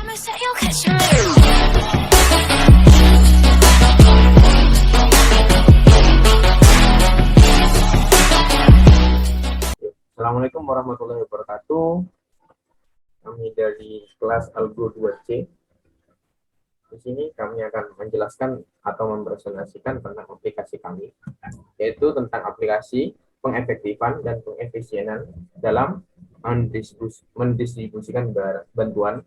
promise that you'll catch me. Assalamualaikum warahmatullahi wabarakatuh. Kami dari kelas Algo 2C. Di sini kami akan menjelaskan atau mempresentasikan tentang aplikasi kami, yaitu tentang aplikasi pengefektifan dan pengefisienan dalam mendistribusikan bantuan,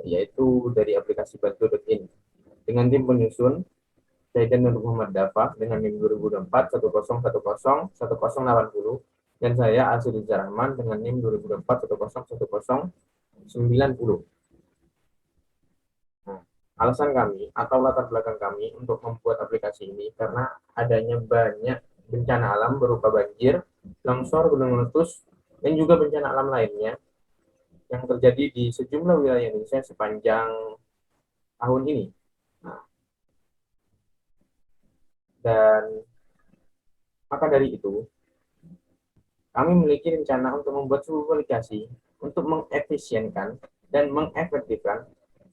yaitu dari aplikasi bantu.in. Dengan tim penyusun, saya dan Nur Muhammad Dafa dengan NIM 2024 1010 1080, dan saya Azrul Rahman dengan NIM 2024 1010 Nah, alasan kami atau latar belakang kami untuk membuat aplikasi ini karena adanya banyak bencana alam berupa banjir, longsor, gunung meletus, dan juga bencana alam lainnya yang terjadi di sejumlah wilayah Indonesia sepanjang tahun ini. Nah, dan maka dari itu, kami memiliki rencana untuk membuat sebuah aplikasi untuk mengefisienkan dan mengefektifkan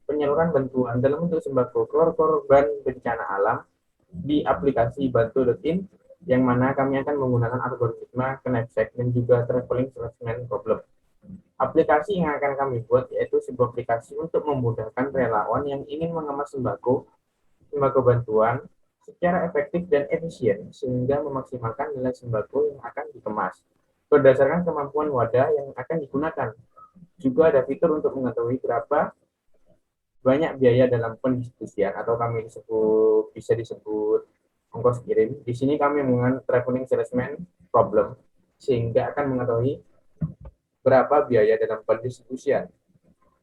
penyaluran bantuan dalam bentuk sembako ke korban bencana alam di aplikasi bantu.in, yang mana kami akan menggunakan algoritma Knapsack dan juga traveling salesman problem. Aplikasi yang akan kami buat yaitu sebuah aplikasi untuk memudahkan relawan yang ingin mengemas sembako bantuan secara efektif dan efisien sehingga memaksimalkan nilai sembako yang akan dikemas berdasarkan kemampuan wadah yang akan digunakan. Juga ada fitur untuk mengetahui berapa banyak biaya dalam pendistribusian atau kami bisa disebut ongkos kirim. Di sini kami menggunakan traveling salesman problem sehingga akan mengetahui berapa biaya dalam pendistribusian.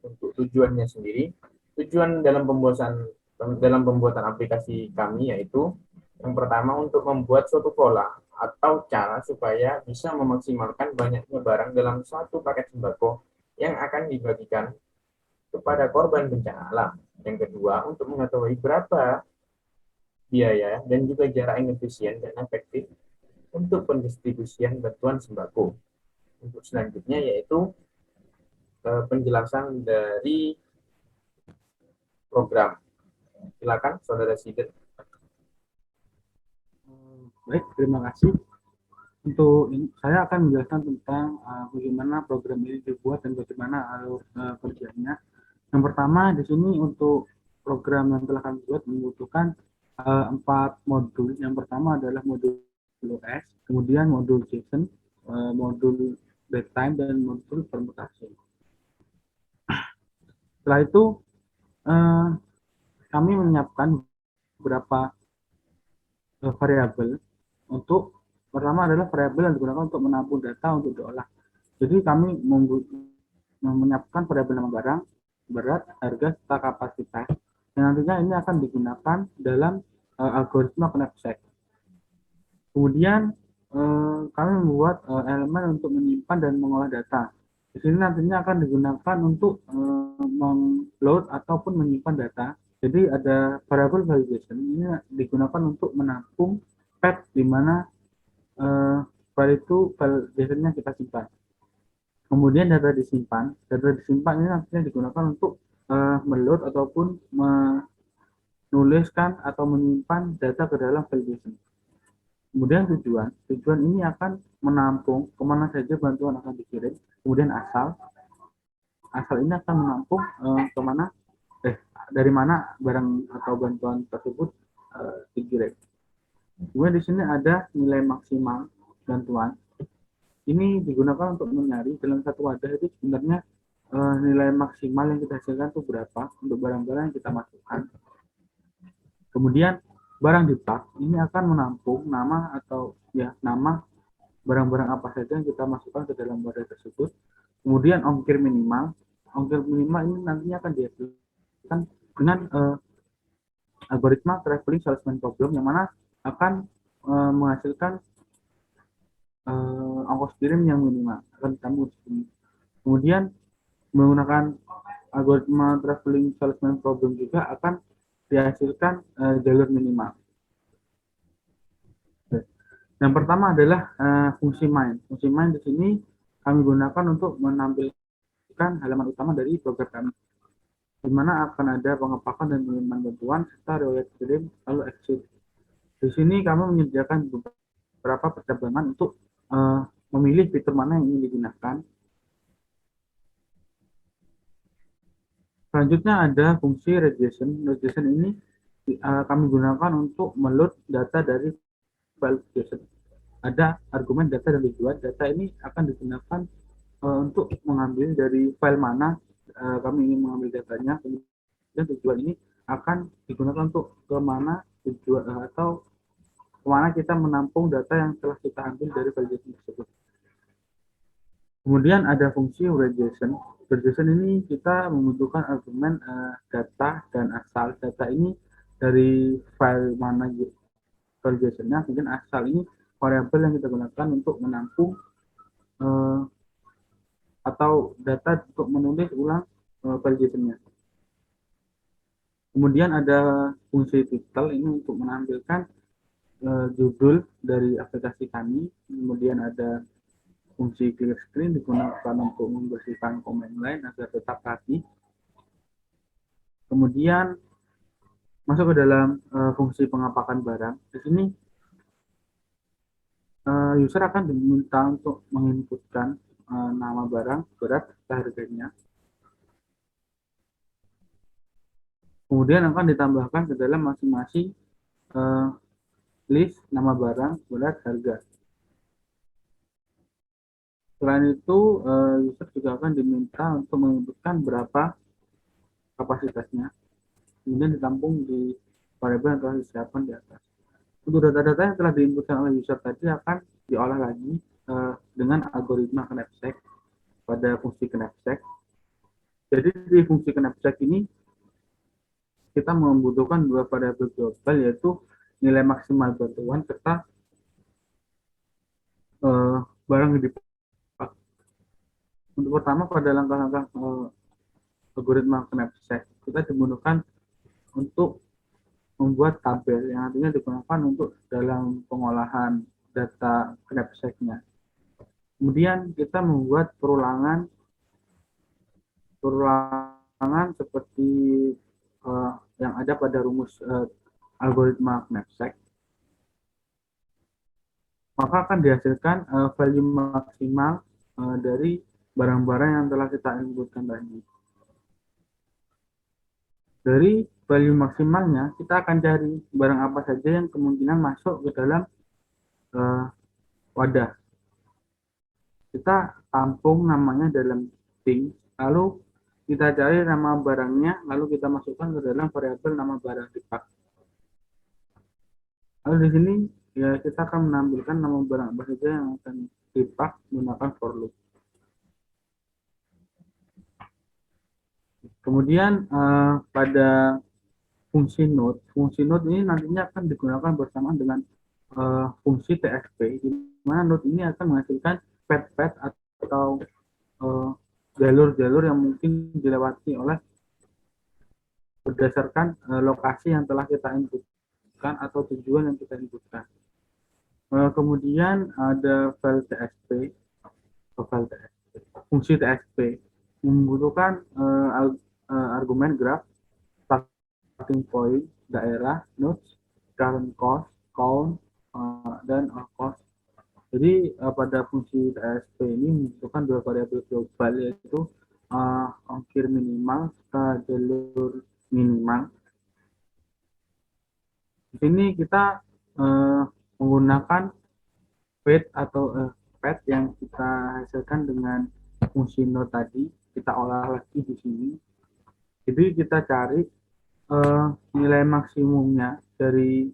Untuk tujuannya sendiri, tujuan dalam pembuatan aplikasi kami yaitu yang pertama untuk membuat suatu pola atau cara supaya bisa memaksimalkan banyaknya barang dalam satu paket sembako yang akan dibagikan kepada korban bencana alam. Yang kedua, untuk mengetahui berapa biaya dan juga jarak yang efisien dan efektif untuk pendistribusian bantuan sembako. Untuk selanjutnya yaitu penjelasan dari program. Silakan Saudara Sigit. Baik, terima kasih. Saya akan menjelaskan tentang bagaimana program ini dibuat dan bagaimana alur kerjanya. Yang pertama di sini untuk program yang telah kami buat membutuhkan 4 modul. Yang pertama adalah modul OS, kemudian modul JSON, modul datetime, dan modul permutasi. Setelah itu kami menyiapkan beberapa variabel. Untuk pertama adalah variabel yang digunakan untuk menampung data untuk diolah. Jadi kami menyiapkan variabel nama barang, berat, harga, serta kapasitas. Dan nantinya ini akan digunakan dalam algoritma Knapsack. Kemudian kami membuat elemen untuk menyimpan dan mengolah data. Di sini nantinya akan digunakan untuk mengload ataupun menyimpan data. Jadi ada variable validation, ini digunakan untuk menampung path di mana file itu validation-nya kita simpan. Kemudian data disimpan ini nantinya digunakan untuk meload ataupun menuliskan atau menyimpan data ke dalam validation. Kemudian tujuan ini akan menampung kemana saja bantuan akan dikirim. Kemudian asal ini akan menampung dari mana barang atau bantuan tersebut dikirim. Kemudian di sini ada nilai maksimal bantuan. Ini digunakan untuk mencari dalam satu wadah itu sebenarnya nilai maksimal yang kita hasilkan itu berapa untuk barang-barang yang kita masukkan. Kemudian barang di pack ini akan menampung nama barang-barang apa saja yang kita masukkan ke dalam wadah tersebut. Kemudian ongkir minimal ini nantinya akan dihasilkan dengan algoritma traveling salesman problem, yang mana akan menghasilkan ongkos kirim yang minimal akan ditambah. Kemudian menggunakan algoritma traveling salesman problem juga akan dihasilkan jalur minimal. Yang pertama adalah fungsi main. Fungsi main di sini kami gunakan untuk menampilkan halaman utama dari program kami. di mana akan ada pengepakan dan pengiriman bantuan serta riwayat kirim lalu exit. Di sini kami menyediakan beberapa percabangan untuk memilih fitur mana yang ingin digunakan. Selanjutnya ada fungsi regression. Regression ini kami gunakan untuk meload data dari file regression. Ada argumen data dan tujuan. Data ini akan digunakan untuk mengambil dari file mana kami ingin mengambil datanya. Kemudian tujuan ini akan digunakan untuk kemana tujuan atau kemana kita menampung data yang telah kita ambil dari file JSON tersebut. Kemudian ada fungsi regression. Regression ini kita membutuhkan argumen data dan asal. Data ini dari file mana file JSON-nya, kemudian asal ini variabel yang kita gunakan untuk menampung atau data untuk menulis ulang file JSON-nya. Kemudian ada fungsi title ini untuk menampilkan judul dari aplikasi kami. Kemudian ada fungsi clear screen digunakan untuk membersihkan komen lain agar tetap rapi. Kemudian masuk ke dalam fungsi pengapakan barang. Di sini user akan diminta untuk menginputkan nama barang, berat, serta harganya. Kemudian akan ditambahkan ke dalam masing-masing list nama barang, berat, harga. Selain itu, user juga akan diminta untuk menginputkan berapa kapasitasnya. Kemudian ditampung di variabel yang telah disiapkan di atas. Untuk data-data yang telah diinputkan oleh user tadi akan diolah lagi dengan algoritma knapsack pada fungsi knapsack. Jadi di fungsi knapsack ini kita membutuhkan dua variabel global, yaitu nilai maksimal bantuan serta barang yang dipakai. Untuk pertama pada langkah-langkah algoritma knapsack, kita dimudahkan untuk membuat tabel yang nantinya digunakan untuk dalam pengolahan data knapsack-nya. Kemudian kita membuat perulangan seperti yang ada pada rumus algoritma knapsack. Maka akan dihasilkan value maksimal dari barang-barang yang telah kita inputkan tadi. Dari value maksimalnya, kita akan cari barang apa saja yang kemungkinan masuk ke dalam wadah. Kita tampung namanya dalam string, lalu kita cari nama barangnya, lalu kita masukkan ke dalam variabel nama barang dipak. Lalu di sini ya kita akan menampilkan nama barang apa saja yang akan dipak menggunakan for loop. Kemudian pada fungsi node ini nantinya akan digunakan bersamaan dengan fungsi TXP, di mana node ini akan menghasilkan path atau jalur-jalur yang mungkin dilewati oleh berdasarkan lokasi yang telah kita inputkan atau tujuan yang kita inputkan. Kemudian ada file TXP, fungsi TXP membutuhkan argumen graph, starting point, daerah, nodes, current cost, count, dan cost. Jadi pada fungsi TSP ini membutuhkan dua variabel global, yaitu ongkir minimal serta jalur minimal. Di sini kita menggunakan path yang kita hasilkan dengan fungsi node tadi, kita olah lagi di sini. Jadi kita cari nilai maksimumnya dari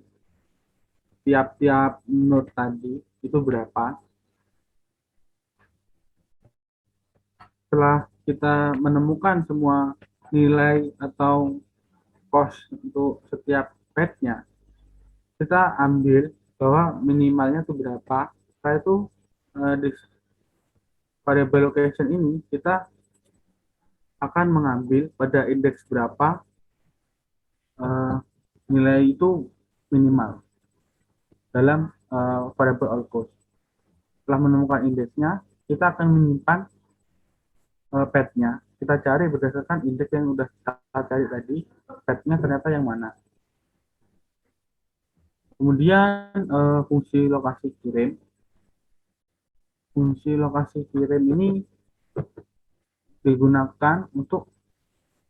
tiap-tiap node tadi itu berapa. Setelah kita menemukan semua nilai atau cost untuk setiap path-nya, kita ambil bahwa minimalnya itu berapa. Setelah itu di variable location ini kita akan mengambil pada indeks berapa nilai itu minimal dalam variable all cost. Setelah menemukan indeksnya, kita akan menyimpan path-nya. kita cari berdasarkan indeks yang udah kita cari tadi, path-nya ternyata yang mana. Kemudian fungsi lokasi kirim. Fungsi lokasi kirim ini digunakan untuk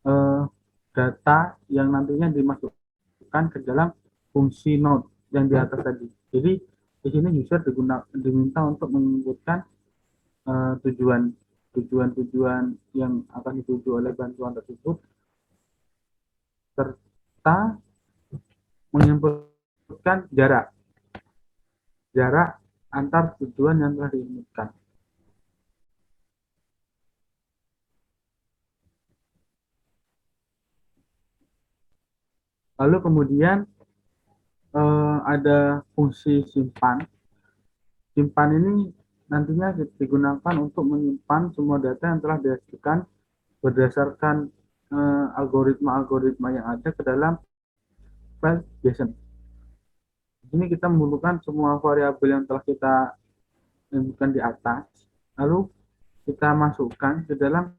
eh, data yang nantinya dimasukkan ke dalam fungsi node yang di atas tadi. Jadi di sini user diminta untuk menginputkan tujuan tujuan yang akan dituju oleh bantuan tersebut serta menginputkan jarak antar tujuan yang telah diinputkan. Lalu kemudian ada fungsi simpan. Simpan ini nantinya digunakan untuk menyimpan semua data yang telah dihasilkan berdasarkan algoritma-algoritma yang ada ke dalam file JSON. Di sini kita memerlukan semua variabel yang telah kita inputkan di atas, lalu kita masukkan ke dalam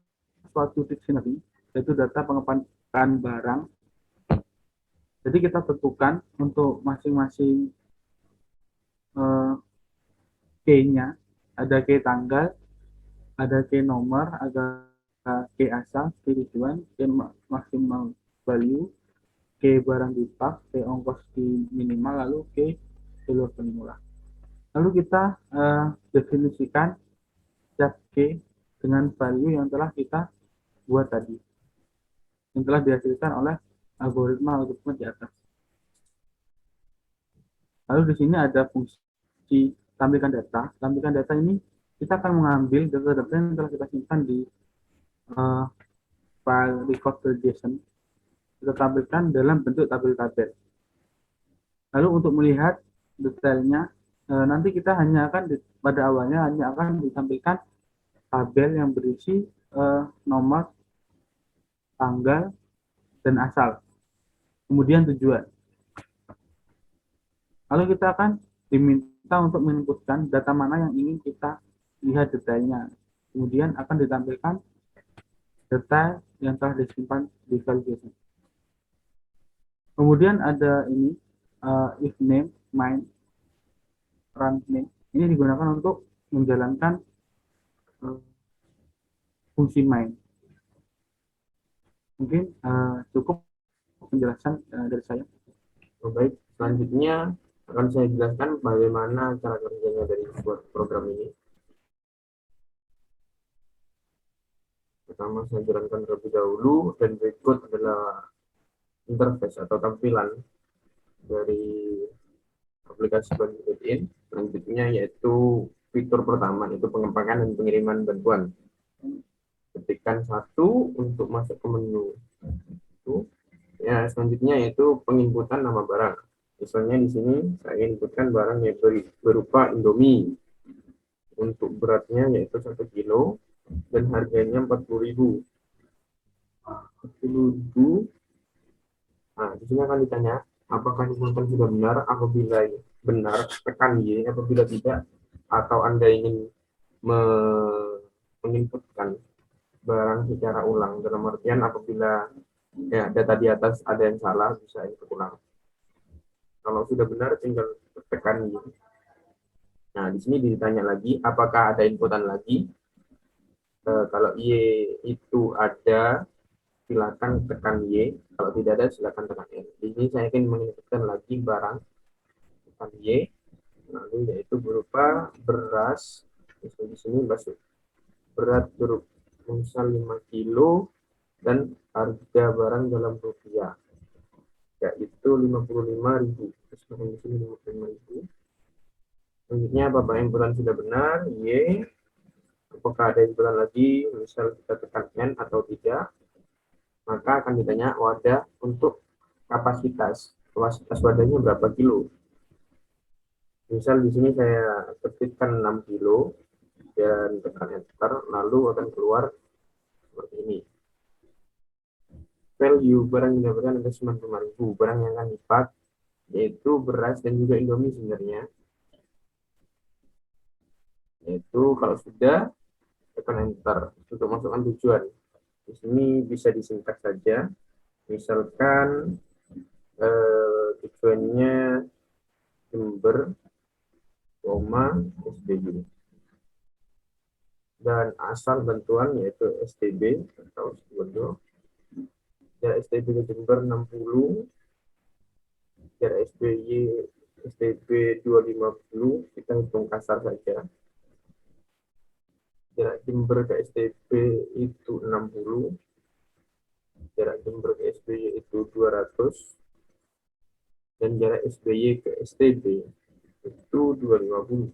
suatu dictionary, yaitu data pengepakan barang. Jadi kita tentukan untuk masing-masing key-nya, ada key tanggal, ada key nomor, ada key asal, key tujuan, key maksimal value, key barang di pak, key ongkos di minimal, lalu key seluruh penimbulan. Lalu kita definisikan setiap key dengan value yang telah kita buat tadi, yang telah dihasilkan oleh algoritma di atas. Lalu di sini ada fungsi tampilkan data. Tampilkan data ini kita akan mengambil data-data yang telah kita simpan di file record.json, kita tampilkan dalam bentuk tabel-tabel. Lalu untuk melihat detailnya, nanti kita hanya akan pada awalnya hanya akan ditampilkan tabel yang berisi nomor, tanggal, dan asal. Kemudian tujuan. Lalu kita akan diminta untuk menginputkan data mana yang ingin kita lihat detailnya. Kemudian akan ditampilkan data yang telah disimpan di file JSON. Kemudian ada ini if name, main, run name. Ini digunakan untuk menjalankan fungsi main. Mungkin cukup penjelasan dari saya. Baik, selanjutnya akan saya jelaskan bagaimana cara kerjanya dari sebuah program ini. Pertama saya jelaskan terlebih dahulu, dan berikut adalah interface atau tampilan dari aplikasi Bantu.in. Selanjutnya yaitu fitur pertama, itu pengembangan dan pengiriman bantuan. Ketikkan 1 untuk masuk ke menu. Ya, selanjutnya yaitu penginputan nama barang. Misalnya di sini saya inputkan barang yang berupa Indomie. Untuk beratnya yaitu 1 kilo dan harganya 40.000. 40.000. Nah, di sini akan ditanya apakah inputan sudah benar. Apabila benar, tekan Y. Apabila tidak, atau Anda ingin menginputkan barang secara ulang, dalam artian apabila ya data di atas ada yang salah, bisa input ulang. Kalau sudah benar, tinggal tekan Y. Nah, di sini ditanya lagi apakah ada inputan lagi. Kalau Y itu ada, silakan tekan Y. Kalau tidak ada, silakan tekan N. Di sini saya ingin menginputkan lagi barang, tekan Y. Lalu yaitu berupa beras. Di sini berat misal 5 kilo dan harga barang dalam rupiah yaitu 55.000. Terus di sini 55.000. Selanjutnya apakah inputan sudah benar? Y. Apakah ada inputan lagi? Misal kita tekan N atau tidak, maka akan ditanya wadah untuk kapasitas wadahnya berapa kilo. Misal di sini saya ketikkan 6 kilo dan tekan enter, lalu akan keluar seperti ini. Value barang yang didapatkan ada 95.000. Barang yang akan dipak yaitu beras dan juga Indomie sebenarnya. Yaitu kalau sudah tekan enter untuk masukkan tujuan. Di sini bisa disingkat saja. Misalkan tujuannya Jember, SBY. Dan asal bantuan yaitu STB atau Situbondo. Jarak STB ke Jember 60, jarak STB 250, kita hitung kasar saja. Jarak Jember ke STB itu 60, jarak Jember ke SBY itu 200, dan jarak SBY ke STB itu 250.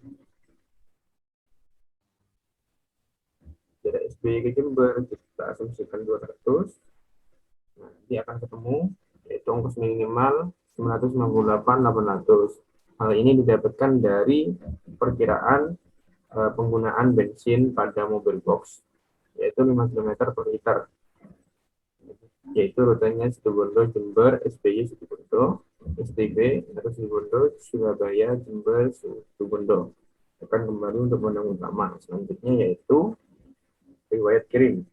Jarak SBY ke Jember kita asumsikan 200. Nah, nanti akan ketemu yaitu ongkos minimal 998.800. Hal ini didapatkan dari perkiraan penggunaan bensin pada mobil box yaitu 5 km per liter, yaitu rutenya Situbondo Jember SBY Situbondo, STB atau Situbondo Surabaya Jember Situbondo. Akan kembali untuk modal utama. Selanjutnya yaitu riwayat kirim.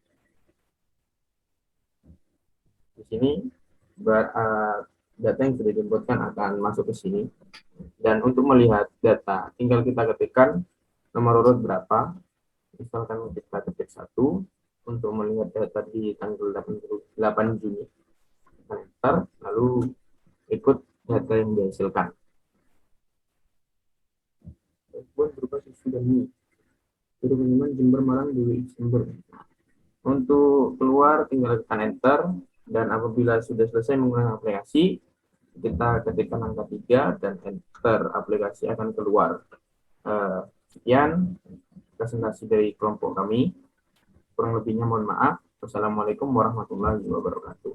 Di sini data yang sudah diinputkan akan masuk ke sini. Dan untuk melihat data, tinggal kita ketikkan nomor urut berapa. Misalkan kita ketik 1 untuk melihat data di tanggal 8 Juni. Enter, lalu ikut data yang dihasilkan. Buat berupa susu dan mie. Jadi pengiriman Jember Malang di Jember. Untuk keluar tinggal tekan enter, dan apabila sudah selesai menggunakan aplikasi, kita ketikkan angka 3 dan enter, aplikasi akan keluar. Sekian presentasi dari kelompok kami. Kurang lebihnya mohon maaf. Wassalamualaikum warahmatullahi wabarakatuh.